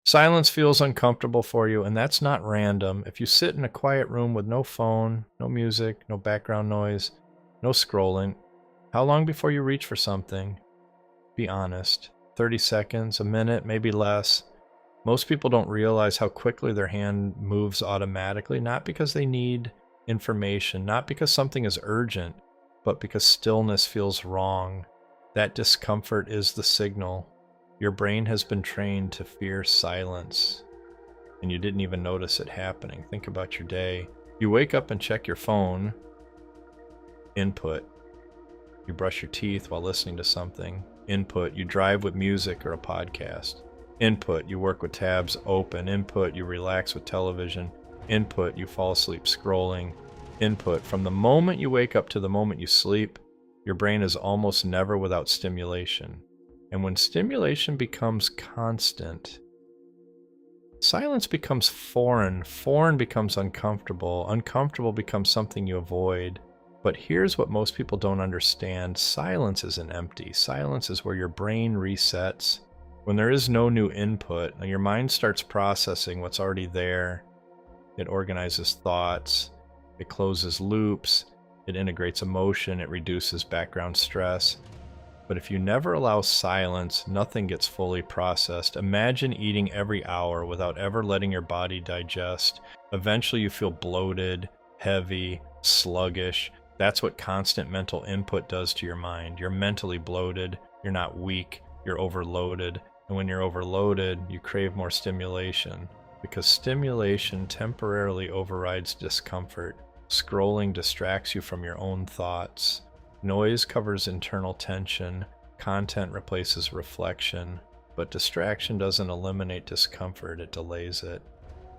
Silence feels uncomfortable for you, and that's not random. If you sit in a quiet room with no phone, no music, no background noise, no scrolling, how long before you reach for something? Be honest. 30 seconds, a minute, maybe less. Most people don't realize how quickly their hand moves automatically, not because they need information, not because something is urgent, but because stillness feels wrong. That discomfort is the signal. Your brain has been trained to fear silence, and you didn't even notice it happening. Think about your day. You wake up and check your phone. Input. You brush your teeth while listening to something. Input. You drive with music or a podcast. Input. You work with tabs open. Input. You relax with television. Input. You fall asleep scrolling. Input. From the moment you wake up to the moment you sleep, your brain is almost never without stimulation. And when stimulation becomes constant, silence becomes foreign. Foreign becomes uncomfortable. Uncomfortable becomes something you avoid. But here's what most people don't understand. Silence isn't empty. Silence is where your brain resets. When there is no new input, and your mind starts processing what's already there. It organizes thoughts. It closes loops. It integrates emotion. It reduces background stress. But if you never allow silence, nothing gets fully processed. Imagine eating every hour without ever letting your body digest. Eventually you feel bloated, heavy, sluggish. That's what constant mental input does to your mind. You're mentally bloated. You're not weak. You're overloaded. And when you're overloaded, you crave more stimulation. Because stimulation temporarily overrides discomfort. Scrolling distracts you from your own thoughts. Noise covers internal tension, content replaces reflection, but distraction doesn't eliminate discomfort, it delays it.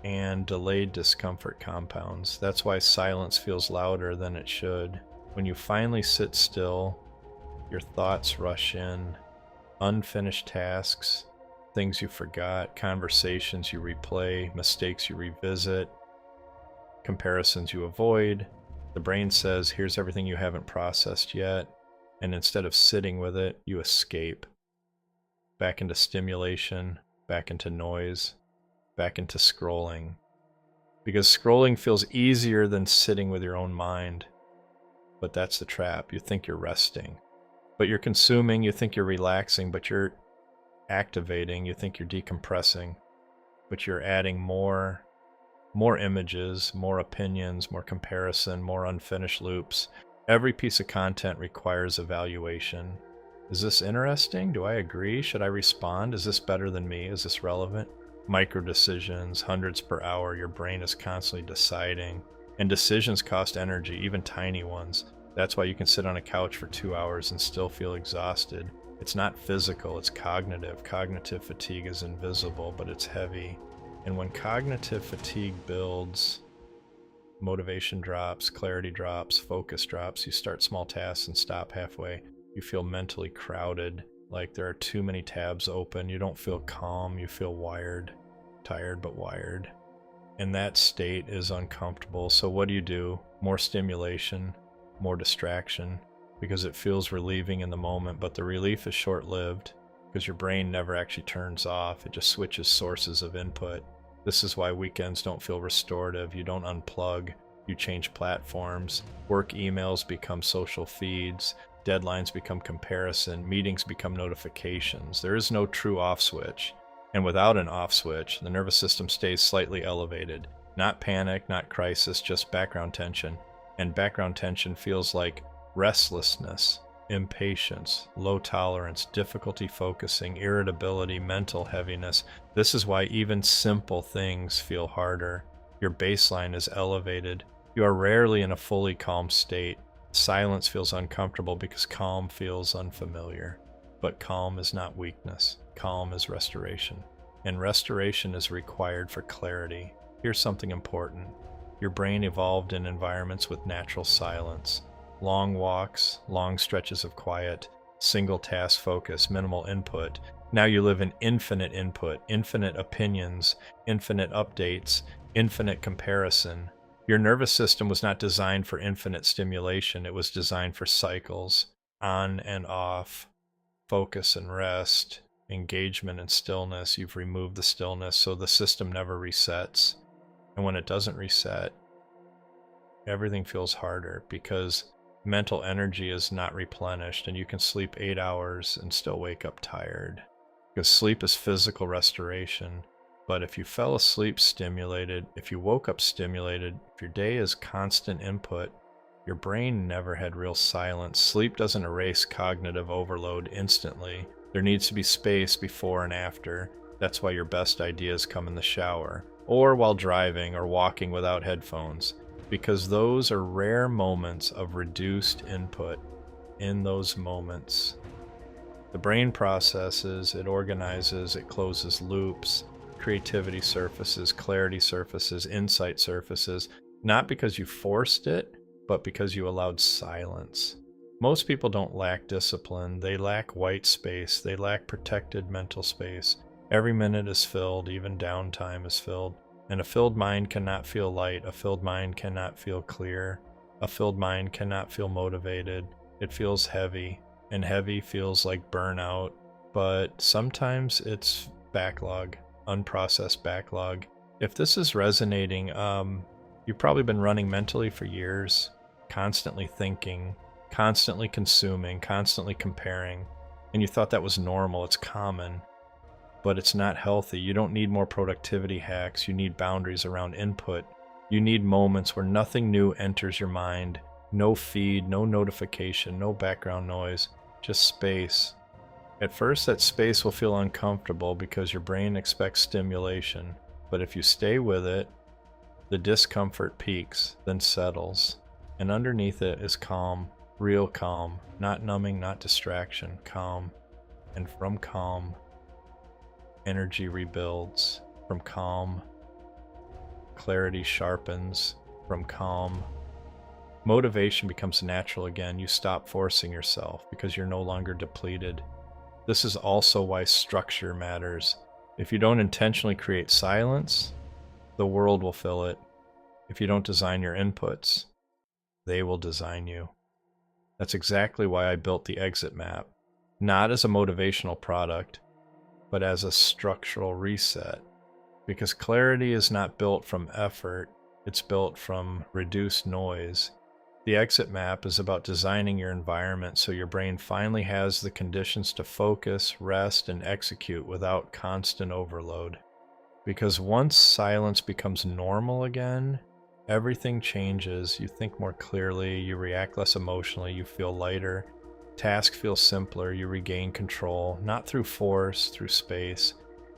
And delayed discomfort compounds. That's why silence feels louder than it should. When you finally sit still, your thoughts rush in. Unfinished tasks, things you forgot, conversations you replay, mistakes you revisit, comparisons you avoid. The brain says, here's everything you haven't processed yet, and instead of sitting with it, you escape. Back into stimulation, back into noise, back into scrolling. Because scrolling feels easier than sitting with your own mind. But that's the trap. You think you're resting. But you're consuming, you think you're relaxing, but you're activating, you think you're decompressing. But you're adding more images, more opinions, more comparison, more unfinished loops. Every piece of content requires evaluation. Is this interesting? Do I agree? Should I respond? Is this better than me? Is this relevant? Micro decisions, hundreds per hour, your brain is constantly deciding. And decisions cost energy, even tiny ones. That's why you can sit on a couch for 2 hours and still feel exhausted. It's not physical, it's cognitive. Cognitive fatigue is invisible, but it's heavy. And when cognitive fatigue builds, motivation drops, clarity drops, focus drops, you start small tasks and stop halfway. You feel mentally crowded, like there are too many tabs open. You don't feel calm, you feel wired, tired but wired. And that state is uncomfortable. So what do? More stimulation, more distraction, because it feels relieving in the moment, but the relief is short-lived because your brain never actually turns off. It just switches sources of input. This is why weekends don't feel restorative. You don't unplug, you change platforms. Work emails become social feeds. Deadlines become comparison. Meetings become notifications. There is no true off switch. And without an off switch, the nervous system stays slightly elevated. Not panic, not crisis, just background tension. And background tension feels like restlessness, impatience, low tolerance, difficulty focusing, irritability, mental heaviness. This is why even simple things feel harder. Your baseline is elevated. You are rarely in a fully calm state. Silence feels uncomfortable because calm feels unfamiliar. But calm is not weakness. Calm is restoration. And restoration is required for clarity. Here's something important. Your brain evolved in environments with natural silence. Long walks, long stretches of quiet, single task focus, minimal input. Now you live in infinite input, infinite opinions, infinite updates, infinite comparison. Your nervous system was not designed for infinite stimulation. It was designed for cycles, on and off, focus and rest, engagement in stillness, you've removed the stillness, so the system never resets. And when it doesn't reset, everything feels harder because mental energy is not replenished, and you can sleep 8 hours and still wake up tired. Because sleep is physical restoration. But if you fell asleep stimulated, if you woke up stimulated, if your day is constant input, your brain never had real silence. Sleep doesn't erase cognitive overload instantly. There needs to be space before and after. That's why your best ideas come in the shower, or while driving or walking without headphones, because those are rare moments of reduced input. In those moments, the brain processes, it organizes, it closes loops, creativity surfaces, clarity surfaces, insight surfaces, not because you forced it, but because you allowed silence. Most people don't lack discipline, they lack white space, they lack protected mental space. Every minute is filled, even downtime is filled. And a filled mind cannot feel light, a filled mind cannot feel clear, a filled mind cannot feel motivated. It feels heavy, and heavy feels like burnout, but sometimes it's backlog, unprocessed backlog. If this is resonating, you've probably been running mentally for years, constantly thinking, constantly consuming, constantly comparing, and you thought that was normal, it's common, but it's not healthy. You don't need more productivity hacks, you need boundaries around input. You need moments where nothing new enters your mind, no feed, no notification, no background noise, just space. At first, that space will feel uncomfortable because your brain expects stimulation, but if you stay with it, the discomfort peaks, then settles, and underneath it is calm, real calm, not numbing, not distraction, calm. And from calm, energy rebuilds. From calm, clarity sharpens. From calm, motivation becomes natural again. You stop forcing yourself because you're no longer depleted. This is also why structure matters. If you don't intentionally create silence, the world will fill it. If you don't design your inputs, they will design you. That's exactly why I built the exit map, not as a motivational product, but as a structural reset. Because clarity is not built from effort, it's built from reduced noise. The exit map is about designing your environment so your brain finally has the conditions to focus, rest, and execute without constant overload. Because once silence becomes normal again, everything changes. You think more clearly, you react less emotionally, you feel lighter, tasks feel simpler, you regain control, not through force, through space.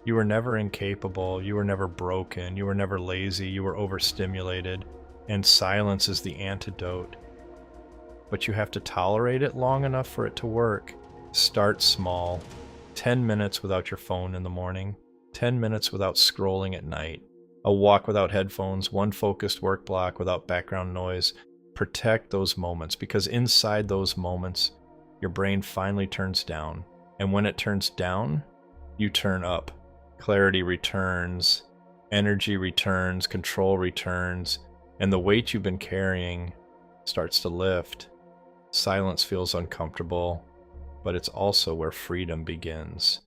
You were never incapable, you were never broken, you were never lazy, you were overstimulated, and silence is the antidote. But you have to tolerate it long enough for it to work. Start small. 10 minutes without your phone in the morning, 10 minutes without scrolling at night, a walk without headphones, one focused work block without background noise. Protect those moments, because inside those moments, your brain finally turns down. And when it turns down, you turn up. Clarity returns, energy returns, control returns, and the weight you've been carrying starts to lift. Silence feels uncomfortable, but it's also where freedom begins.